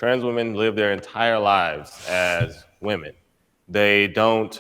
Trans women live their entire lives as women. They don't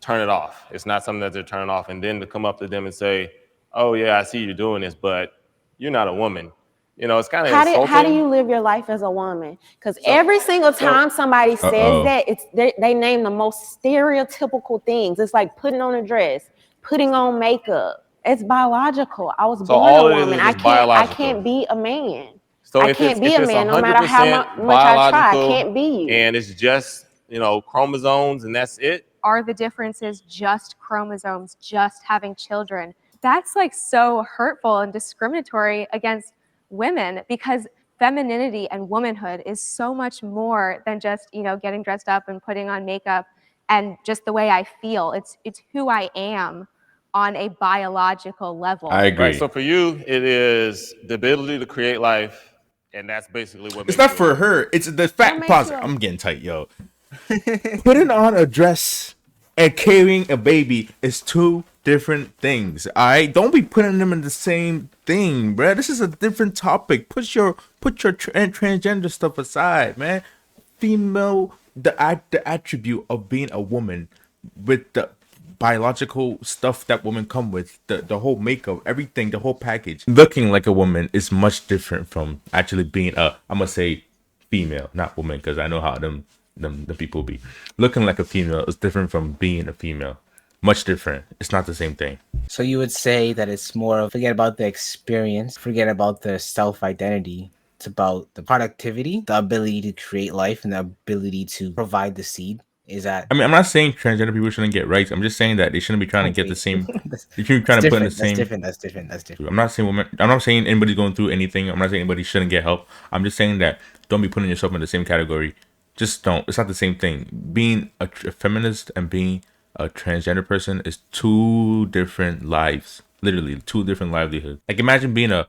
turn it off. It's not something that they're turning off. And then to come up to them and say, oh, yeah, I see you doing this, but you're not a woman. You know, it's kind of How do insulting. you live your life as a woman? Because every single time somebody says that, they name the most stereotypical things. It's like putting on a dress, putting on makeup. It's biological. I was So born a all it is woman. just I biological. can't be a man. So I if it's can't be if a it's man no matter how 100% much I try. I biological can't be you. and it's just, you know, chromosomes and that's it. Are the differences just chromosomes, just having children? That's like so hurtful and discriminatory against women, because femininity and womanhood is so much more than just, you know, getting dressed up and putting on makeup and just the way I feel. It's who I am on a biological level. I agree. Right. So for you, it is the ability to create life, and that's basically what It's makes not you a for woman. her. It's the fact. makes Pause. you a- I'm getting tight, yo. Putting on a dress and carrying a baby is two different things. All right, don't be putting them in the same thing, bruh. This is a different topic. Put your transgender stuff aside, man. Female, the attribute of being a woman with the biological stuff that women come with, the whole makeup, everything, the whole package. Looking like a woman is much different from actually being a, I'm gonna say female, not woman, because I know how the people be. Looking like a female is different from being a female. Much different. It's not the same thing. So you would say that it's more of forget about the experience, forget about the self-identity. It's about the productivity, the ability to create life, and the ability to provide the seed. Is that? I mean, I'm not saying transgender people shouldn't get rights. I'm just saying that they shouldn't be trying to get the same. They shouldn't be trying to put in the same. That's different. I'm not saying women. I'm not saying anybody's going through anything. I'm not saying anybody shouldn't get help. I'm just saying that don't be putting yourself in the same category. Just don't. It's not the same thing. Being a feminist and being a transgender person is two different lives. Literally, two different livelihoods. Like imagine being a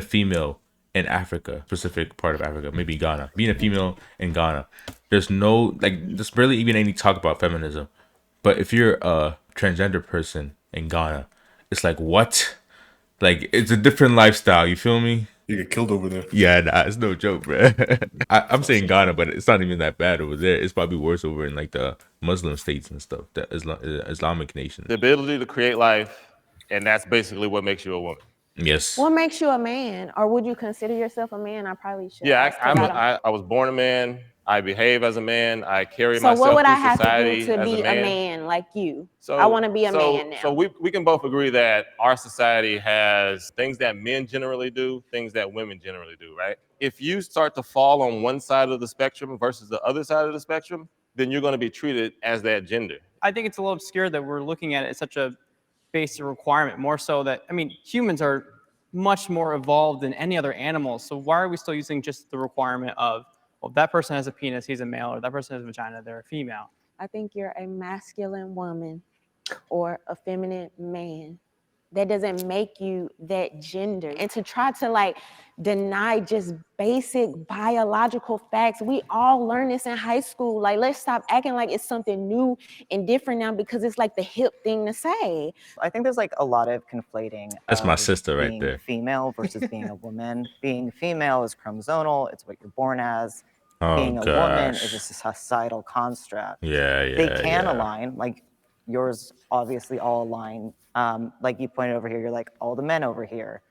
female in Africa, specific part of Africa, maybe Ghana. Being a female in Ghana, there's no there's barely even any talk about feminism. But if you're a transgender person in Ghana, it's like what? Like it's a different lifestyle. You feel me? You get killed over there. Yeah, nah, it's no joke, bro. I'm saying Ghana, but it's not even that bad over there. It's probably worse over in like the Muslim states and stuff, the Islamic nations. The ability to create life, and that's basically what makes you a woman. Yes. What makes you a man? Or would you consider yourself a man? I probably should. Yeah, I was born a man. I behave as a man. I carry myself what would I through have to society do to as be a man. like you? So I want to be a man now. So we can both agree that our society has things that men generally do, things that women generally do, right? If you start to fall on one side of the spectrum versus the other side of the spectrum, then you're going to be treated as that gender. I think it's a little obscure that we're looking at it as such a basic requirement, more so that, I mean, humans are much more evolved than any other animal, so why are we still using just the requirement of, well, that person has a penis, he's a male, or that person has a vagina, they're a female? I think you're a masculine woman or a feminine man. That doesn't make you that gender. And to try to like deny just basic biological facts, we all learn this in high school. Like, let's stop acting like it's something new and different now because it's like the hip thing to say. I think there's like a lot of conflating. That's my sister right there. Female versus being a woman. Being female is chromosomal. It's what you're born as. Oh, being a gosh. woman is a societal construct. Yeah. They can align, like yours obviously all align. Like you pointed over here, you're like all the men over here.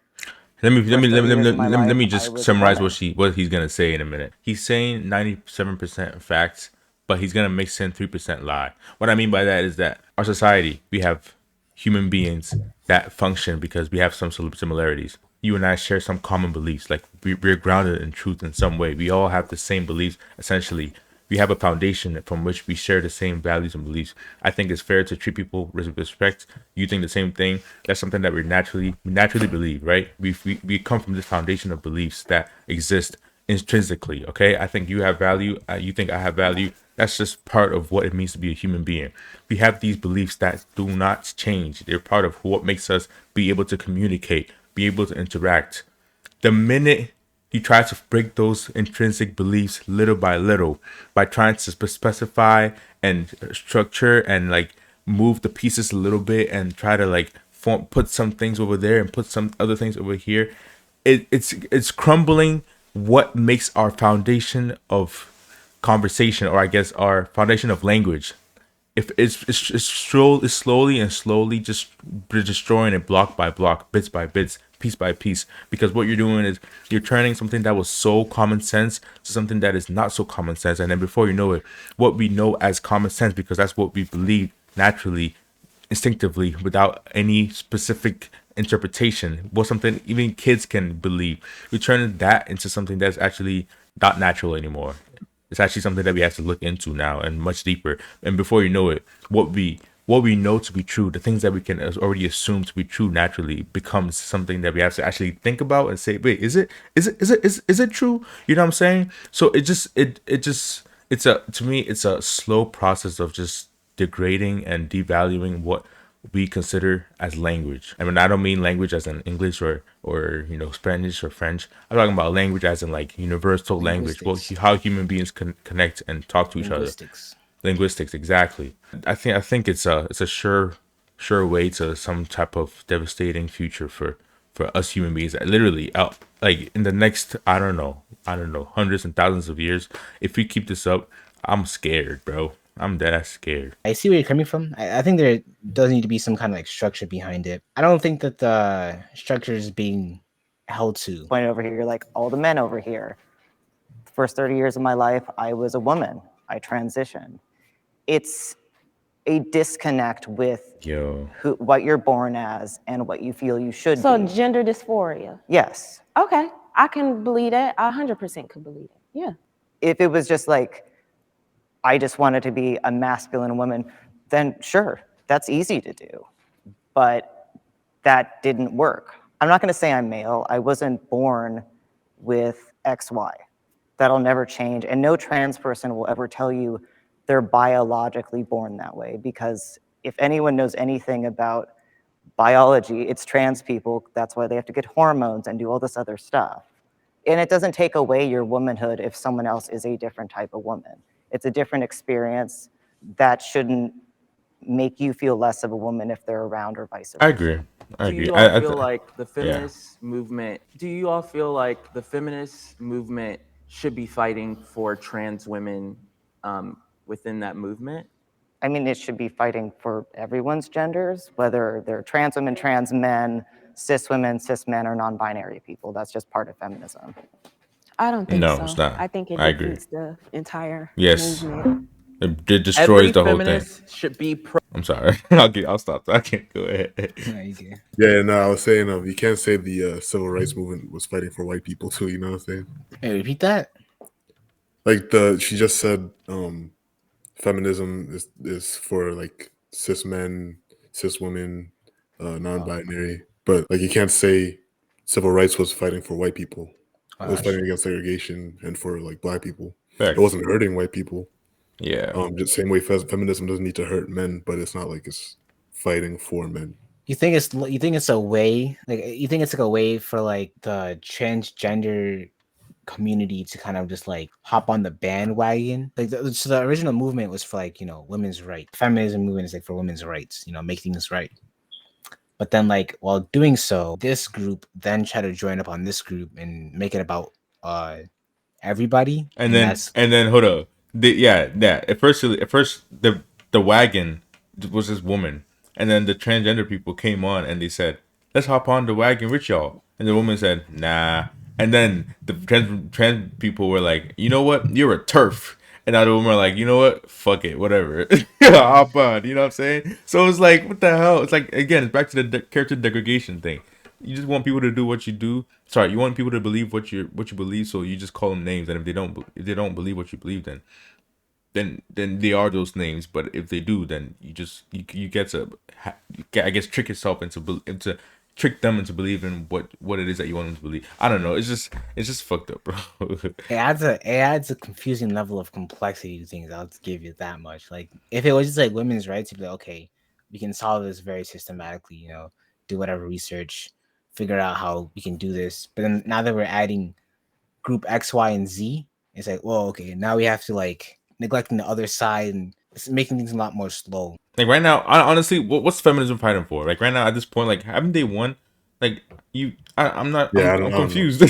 Let me just summarize what he's gonna say in a minute. He's saying 97% facts, but he's gonna mix in 3% lie. What I mean by that is that our society, we have human beings that function because we have some similarities. You and I share some common beliefs, like we're grounded in truth in some way. We all have the same beliefs, essentially. We have a foundation from which we share the same values and beliefs. I think it's fair to treat people with respect. You think the same thing. That's something that we naturally believe, right? We come from this foundation of beliefs that exist intrinsically, okay? I think you have value. You think I have value. That's just part of what it means to be a human being. We have these beliefs that do not change. They're part of what makes us be able to communicate, be able to interact. The minute he tries to break those intrinsic beliefs little by little by trying to specify and structure and like move the pieces a little bit and try to like put some things over there and put some other things over here. It's crumbling what makes our foundation of conversation, or I guess our foundation of language, if it's slowly just destroying it block by block, bits by bits, piece by piece. Because what you're doing is you're turning something that was so common sense to something that is not so common sense, and then before you know it, what we know as common sense, because that's what we believe naturally, instinctively, without any specific interpretation, what something even kids can believe, we turn that into something that's actually not natural anymore. It's actually something that we have to look into now and much deeper. And before you know it, what we know to be true, the things that we can already assume to be true naturally, becomes something that we have to actually think about and say, wait, is it true? You know what I'm saying? So it's a, to me, it's a slow process of just degrading and devaluing what we consider as language. I mean, I don't mean language as in English or Spanish or French. I'm talking about language as in like universal language. Well, Linguistics. how human beings can connect and talk to each other. Linguistics. Linguistics, exactly. I think it's a sure way to some type of devastating future for us human beings. Literally, out like in the next I don't know hundreds and thousands of years. If we keep this up, I'm scared, bro. I'm dead ass scared. I see where you're coming from. I think there does need to be some kind of like structure behind it. I don't think that the structure is being held to. Point over here, you're like all the men over here. The first 30 years of my life, I was a woman. I transitioned. It's a disconnect with Yo. what you're born as and what you feel you should So be. gender dysphoria. Yes. Okay, I can believe that. I 100% could believe it. Yeah. If it was just like, I just wanted to be a masculine woman, then sure, that's easy to do. But that didn't work. I'm not going to say I'm male. I wasn't born with XY. That'll never change. And no trans person will ever tell you they're biologically born that way, because if anyone knows anything about biology, it's trans people. That's why they have to get hormones and do all this other stuff. And it doesn't take away your womanhood if someone else is a different type of woman. It's a different experience that shouldn't make you feel less of a woman if they're around, or vice versa. I agree. I Do agree. you all I feel like the feminist movement? Do you all feel like the feminist movement should be fighting for trans women within that movement? I mean, it should be fighting for everyone's genders, whether they're trans women, trans men, cis women, cis men, or non-binary people. That's just part of feminism. I don't think No, so. it's not. I think it I agree. defeats the entire Yes. movement. It destroys Every the whole thing. feminist should be pro. I'm sorry. I'll stop. I can't go ahead. No, you can. Yeah, no, I was saying you can't say the civil rights movement was fighting for white people too. You know what I'm saying? Hey, repeat that. Like she just said, feminism is for like cis men, cis women, non-binary. But like you can't say civil rights was fighting for white people. It was fighting against segregation and for like black people. Facts. It wasn't hurting white people. Yeah. Just same way feminism doesn't need to hurt men, but it's not like it's fighting for men. You think it's a way, like you think it's like a way for like the transgender community to kind of just like hop on the bandwagon? Like so the original movement was for like, women's rights. Feminism movement is like for women's rights, make things right. But then like while doing so, this group then try to join up on this group and make it about everybody. And then hold up. At first the wagon was this woman, and then the transgender people came on and they said, "Let's hop on the wagon with y'all." And the woman said, "Nah." And then the trans people were like, "You know what? You're a turf." And now the women are like, "You know what? Fuck it, whatever." Hop on. You know what I'm saying? So it's like, what the hell? It's like, again, it's back to the character degradation thing. You just want people to do what you do. Sorry, you want people to believe what you believe, so you just call them names. And if they don't believe what you believe, then they are those names. But if they do, then you get to I guess trick yourself into trick them into believing what it is that you want them to believe. I don't know. It's just fucked up, bro. it adds a confusing level of complexity to things. I'll give you that much. Like if it was just like women's rights, you'd be like, okay, we can solve this very systematically. Do whatever research, figure out how we can do this. But then now that we're adding group X, Y, and Z, it's like, well, okay, now we have to like neglecting the other side, and it's making things a lot more slow. Like right now, honestly, what's feminism fighting for? Like right now, at this point, like haven't they won? Like I'm not. Yeah, I'm I don't know. confused.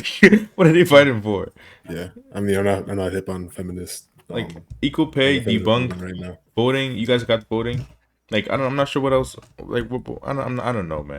What are they fighting for? Yeah, I mean, I'm not hip on feminist. Like equal pay, the feminist debunk, movement right now. voting. You guys got voting. Like I'm not sure what else. Like I don't know, man.